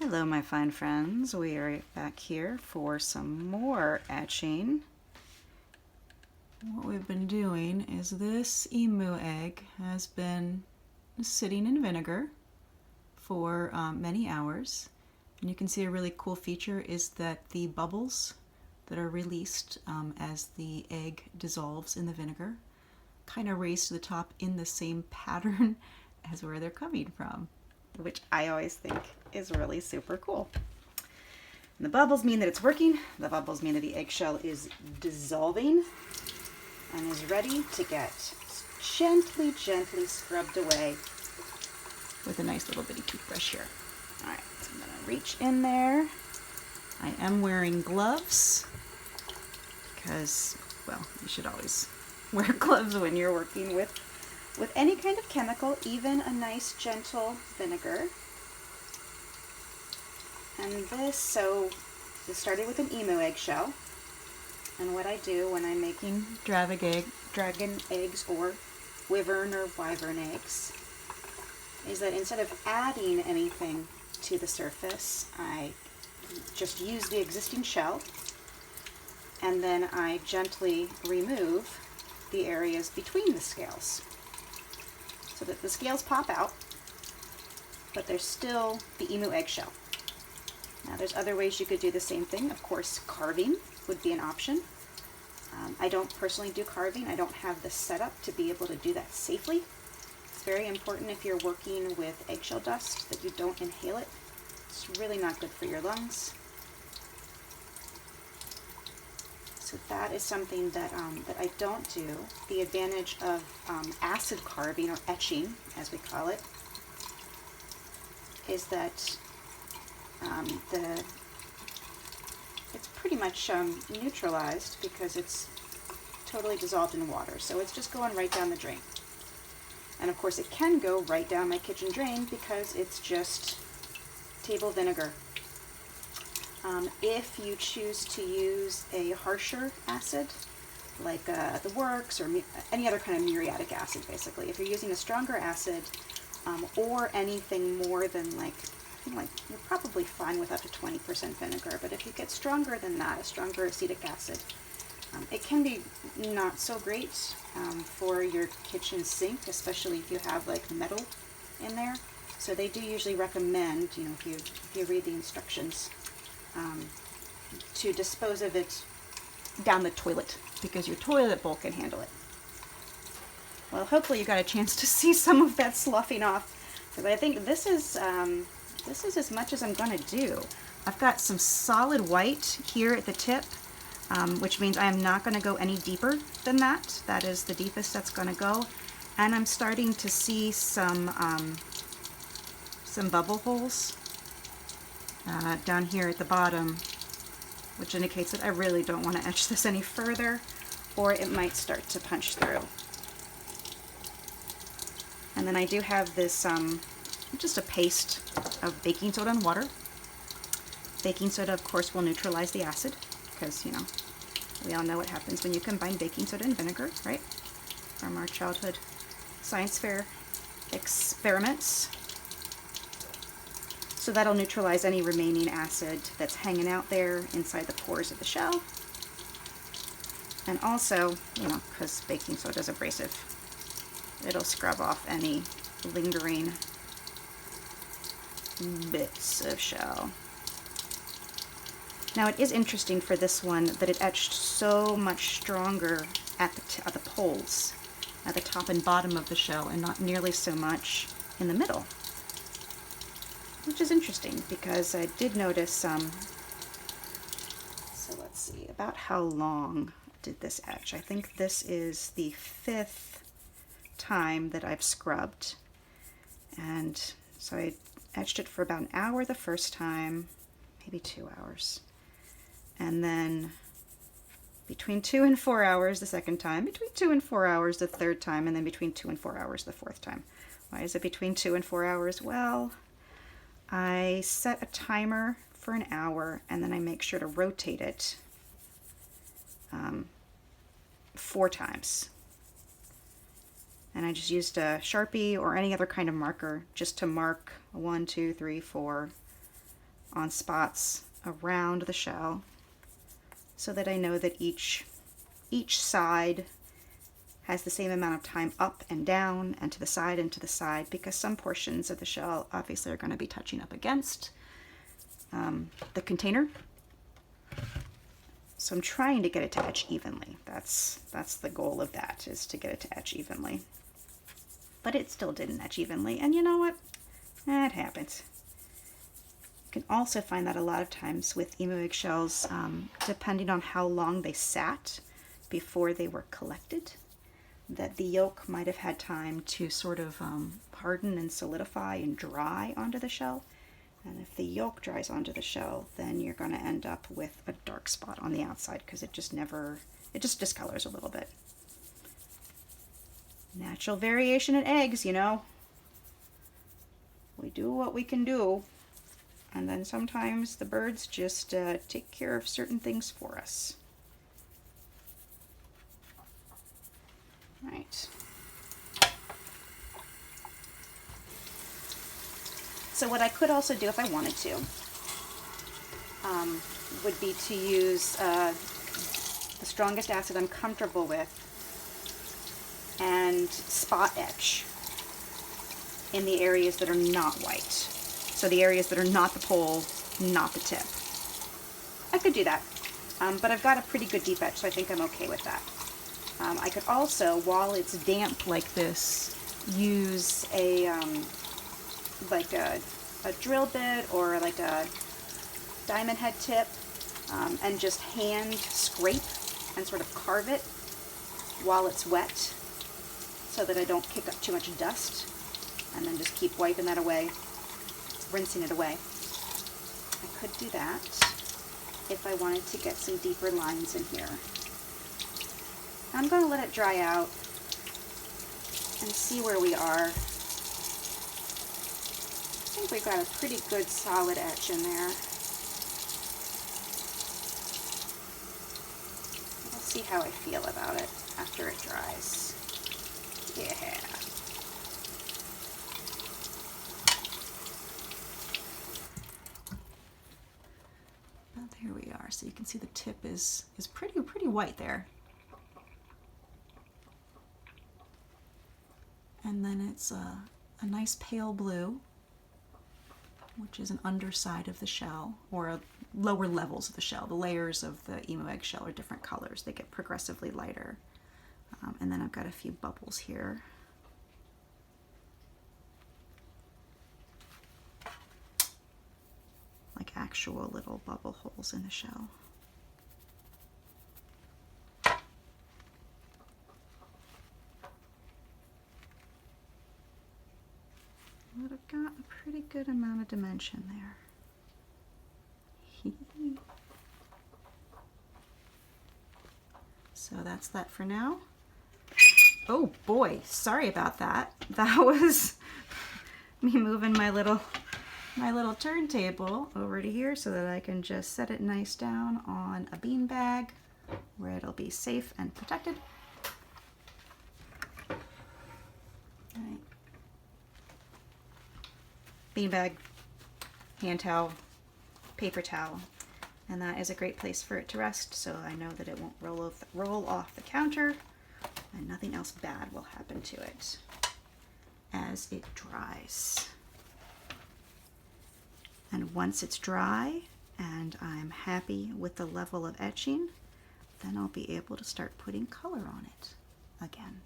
Hello my fine friends, we are back here for some more etching. What we've been doing is this emu egg has been sitting in vinegar for many hours, and you can see a really cool feature is that the bubbles that are released as the egg dissolves in the vinegar kind of raise to the top in the same pattern as where they're coming from, which I always think is really super cool. And the bubbles mean that it's working. The bubbles mean that the eggshell is dissolving and is ready to get gently scrubbed away with a nice little bitty toothbrush here. All right, so I'm gonna reach in there. I am wearing gloves because, well, you should always wear gloves when you're working with any kind of chemical, even a nice gentle vinegar. And this started with an emu eggshell. And what I do when I'm making dragon eggs or wyvern or wyvern eggs is that instead of adding anything to the surface, I just use the existing shell, and then I gently remove the areas between the scales so that the scales pop out, but there's still the emu eggshell. Now there's other ways you could do the same thing. Of course, carving would be an option. I don't personally do carving. I don't have the setup to be able to do that safely. It's very important if you're working with eggshell dust that you don't inhale it. It's really not good for your lungs. So that is something that I don't do. The advantage of acid carving, or etching as we call it, is that it's pretty much neutralized because it's totally dissolved in water. So it's just going right down the drain. And of course it can go right down my kitchen drain because it's just table vinegar. If you choose to use a harsher acid, like the works or any other kind of muriatic acid, basically, if you're using a stronger acid or anything more than like you're probably fine with up to 20% vinegar, but if you get stronger than that, a stronger acetic acid, it can be not so great for your kitchen sink, especially if you have like metal in there. So they do usually recommend, if you read the instructions, to dispose of it down the toilet because your toilet bowl can handle it. Well, hopefully you got a chance to see some of that sloughing off, because I think this is as much as I'm going to do. I've got some solid white here at the tip, which means I am not going to go any deeper than that. That is the deepest that's going to go. And I'm starting to see some bubble holes down here at the bottom, which indicates that I really don't want to etch this any further, or it might start to punch through. And then I do have this just a paste of baking soda and water. Baking soda, of course, will neutralize the acid because, we all know what happens when you combine baking soda and vinegar, right? From our childhood science fair experiments. So that'll neutralize any remaining acid that's hanging out there inside the pores of the shell. And also, because baking soda is abrasive, it'll scrub off any lingering bits of shell. Now it is interesting for this one that it etched so much stronger at the poles, at the top and bottom of the shell, and not nearly so much in the middle, which is interesting because I did notice so let's see, about how long did this etch? I think this is the 5th time that I've scrubbed, and so I etched it for about an hour the first time, maybe 2 hours, and then between 2 and 4 hours the second time, between 2 and 4 hours the third time, and then between 2 and 4 hours the fourth time. Why is it between 2 and 4 hours? Well, I set a timer for an hour, and then I make sure to rotate it 4 times. And I just used a Sharpie or any other kind of marker just to mark 1, 2, 3, 4 on spots around the shell so that I know that each side has the same amount of time up and down and to the side and to the side, because some portions of the shell obviously are going to be touching up against the container. So I'm trying to get it to etch evenly. That's the goal of that, is to get it to etch evenly. But it still didn't etch evenly, and you know what? That happens. You can also find that a lot of times with emu egg shells, depending on how long they sat before they were collected, that the yolk might have had time to sort of harden and solidify and dry onto the shell. And if the yolk dries onto the shell, then you're going to end up with a dark spot on the outside, because it just discolors a little bit. Natural variation in eggs, you know. We do what we can do, and then sometimes the birds just take care of certain things for us. Right. So what I could also do if I wanted to would be to use the strongest acid I'm comfortable with and spot etch in the areas that are not white. So the areas that are not the pole, not the tip. I could do that, but I've got a pretty good deep etch, so I think I'm okay with that. I could also, while it's damp like this, use like a drill bit or like a diamond head tip, and just hand scrape and sort of carve it while it's wet so that I don't kick up too much dust, and then just keep wiping that away, rinsing it away. I could do that if I wanted to get some deeper lines in here. I'm going to let it dry out and see where we are. I think we've got a pretty good solid etch in there. We'll see how I feel about it after it dries. Yeah. Well, there we are. So you can see the tip is pretty white there. And then it's a nice pale blue, which is an underside of the shell, or lower levels of the shell. The layers of the emu egg shell are different colors. They get progressively lighter. And then I've got a few bubbles here. Like actual little bubble holes in the shell. But I've got a pretty good amount of dimension there. So that's that for now. Oh boy, sorry about that. That was me moving my little turntable over to here so that I can just set it nice down on a bean bag where it'll be safe and protected. All right. Beanbag, hand towel, paper towel, and that is a great place for it to rest, so I know that it won't roll off the counter and nothing else bad will happen to it as it dries. And once it's dry and I'm happy with the level of etching, then I'll be able to start putting color on it again.